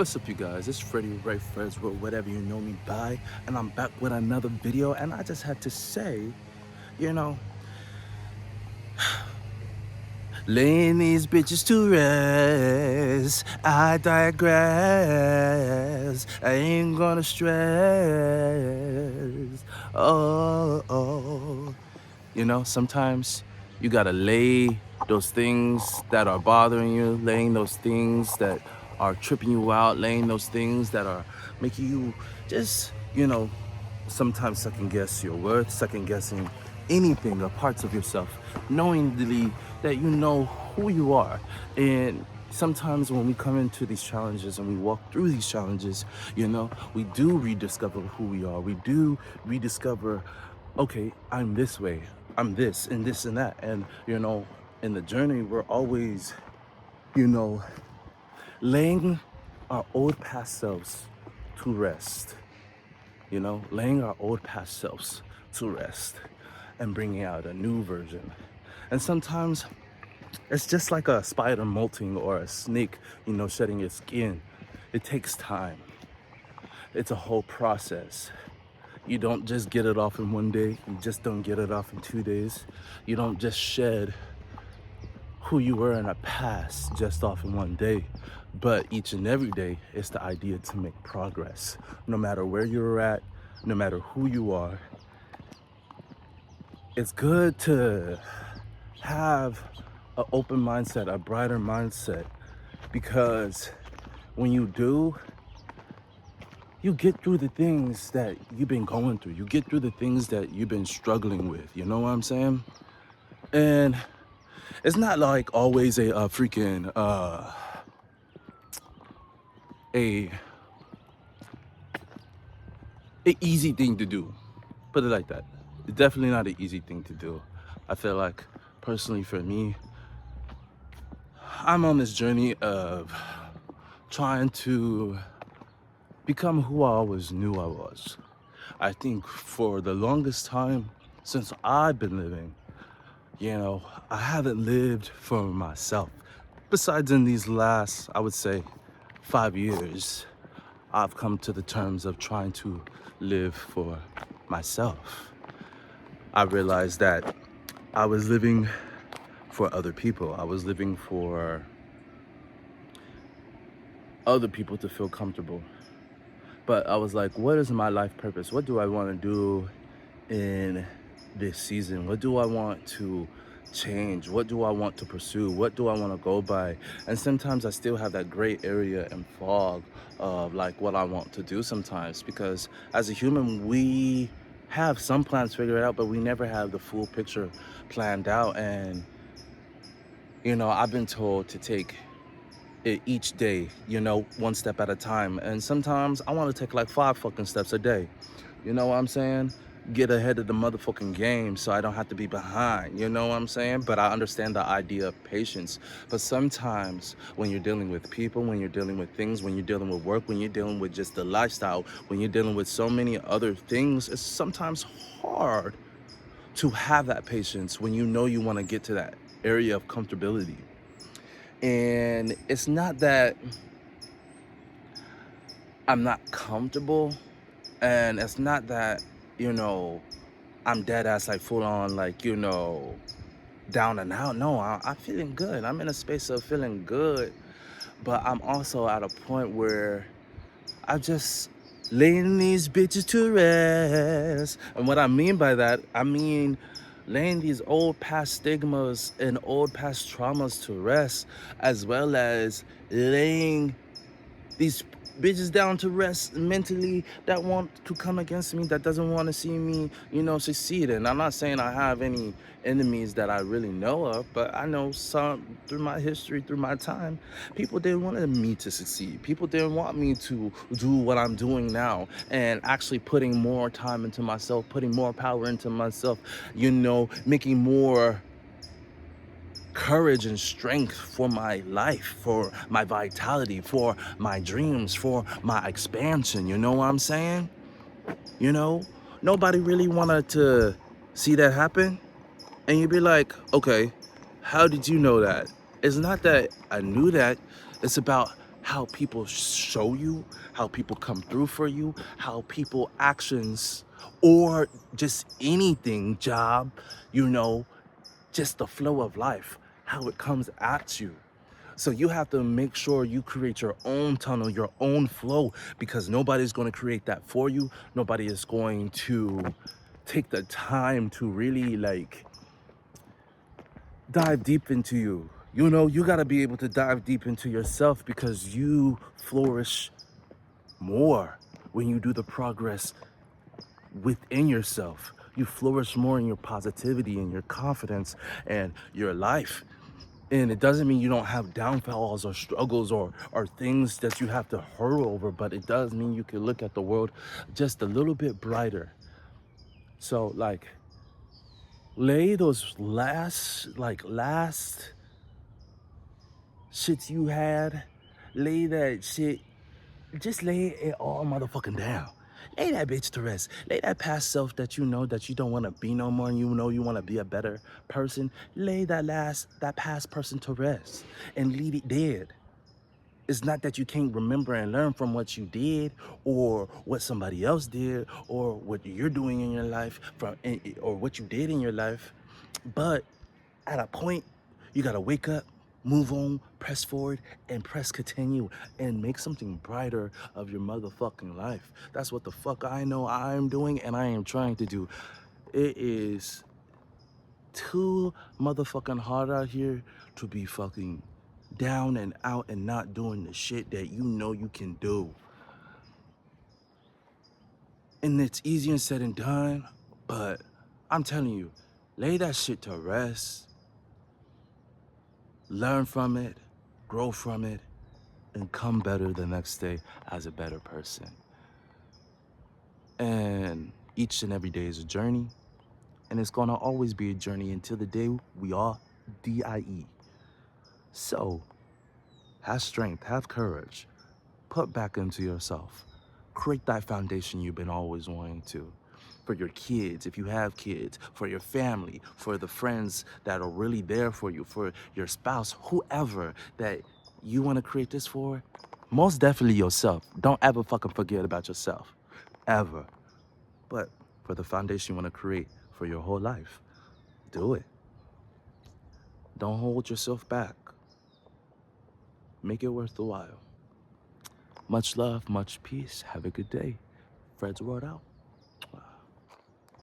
What's up, you guys? It's Freddie Ray Freds, or whatever you know me by, and I'm back with another video. And I just had to say, you know, laying these bitches to rest. I digress. I ain't gonna stress. Oh. Sometimes you gotta lay those things that are bothering you, laying those things that are tripping you out, laying those things that are making you just, sometimes second guess your worth, second guessing anything or parts of yourself, knowingly that you know who you are. And sometimes when we come into these challenges and we walk through these challenges, we do rediscover who we are. We do rediscover, okay, I'm this way, I'm this and this and that. And, in the journey, we're always, you know, laying our old past selves to rest, laying our old past selves to rest and bringing out a new version. And sometimes it's just like a spider molting or a snake, shedding its skin. It takes time. It's a whole process. You don't just get it off in one day. You just don't get it off in 2 days. You don't just shed who you were in the past just off in one day. But each and every day, it's the idea to make progress. No matter where you're at, no matter who you are, it's good to have an open mindset, a brighter mindset, because when you do, you get through the things that you've been going through. You get through the things that you've been struggling with. You know what I'm saying? And it's not like always a freaking a easy thing to do. Put it like that. It's definitely not an easy thing to do. I feel like personally for me, I'm on this journey of trying to become who I always knew I was. I think for the longest time since I've been living, I haven't lived for myself. Besides in these last, I would say, 5 years, I've come to the terms of trying to live for myself. I realized that I was living for other people. I was living for other people to feel comfortable. But I was like, what is my life purpose? What do I want to do in this season? What do I want to change? What do I want to pursue? What do I want to go by? And sometimes I still have that gray area and fog of like what I want to do sometimes, because as a human, we have some plans figured out, but we never have the full picture planned out. And, I've been told to take it each day, one step at a time. And sometimes I want to take like 5 fucking steps a day. You know what I'm saying? Get ahead of the motherfucking game so I don't have to be behind. You know what I'm saying? But I understand the idea of patience. But sometimes when you're dealing with people, when you're dealing with things, when you're dealing with work, when you're dealing with just the lifestyle, when you're dealing with so many other things, it's sometimes hard to have that patience when you know you want to get to that area of comfortability. And it's not that I'm not comfortable, and it's not that, I'm dead ass, like full on, like, down and out. No, I'm feeling good. I'm in a space of feeling good, but I'm also at a point where I just laying these bitches to rest. And what I mean by that, I mean laying these old past stigmas and old past traumas to rest, as well as laying these bitches down to rest mentally that want to come against me, that doesn't want to see me, succeed. And I'm not saying I have any enemies that I really know of, but I know some through my history, through my time, people didn't want me to succeed. People didn't want me to do what I'm doing now and actually putting more time into myself, putting more power into myself, making more courage and strength for my life, for my vitality, for my dreams, for my expansion. You know what I'm saying? Nobody really wanted to see that happen. And you'd be like, okay, how did you know that? It's not that I knew that. It's about how people show you, how people come through for you, how people actions or just anything, job, you know, just the flow of life, how it comes at you. So you have to make sure you create your own tunnel, your own flow, because nobody's going to create that for you. Nobody is going to take the time to really like dive deep into you. You know, you got to be able to dive deep into yourself because you flourish more when you do the progress within yourself. You flourish more in your positivity and your confidence and your life. And it doesn't mean you don't have downfalls or struggles or things that you have to hurl over, but it does mean you can look at the world just a little bit brighter. So like lay those last shits you had, lay that shit, just lay it all motherfucking down. Lay that bitch to rest. Lay that past self that you know that you don't want to be no more and you know you want to be a better person. Lay that past person to rest and leave it dead. It's not that you can't remember and learn from what you did or what somebody else did or what you're doing in your life or what you did in your life. But at a point, you gotta wake up, move on, press forward, and press continue and make something brighter of your motherfucking life. That's what the fuck I know I'm doing and I am trying to do. It is too motherfucking hard out here to be fucking down and out and not doing the shit that you know you can do. And it's easier said than done, but I'm telling you, lay that shit to rest, learn from it, grow from it, and come better the next day as a better person. And each and every day is a journey, and it's gonna always be a journey until the day we all die. So, have strength, have courage, put back into yourself. Create that foundation you've been always wanting to. For your kids, if you have kids, for your family, for the friends that are really there for you, for your spouse, whoever that you want to create this for, most definitely yourself. Don't ever fucking forget about yourself. Ever. But for the foundation you want to create for your whole life, do it. Don't hold yourself back. Make it worth the while. Much love, much peace. Have a good day. Fred's World out.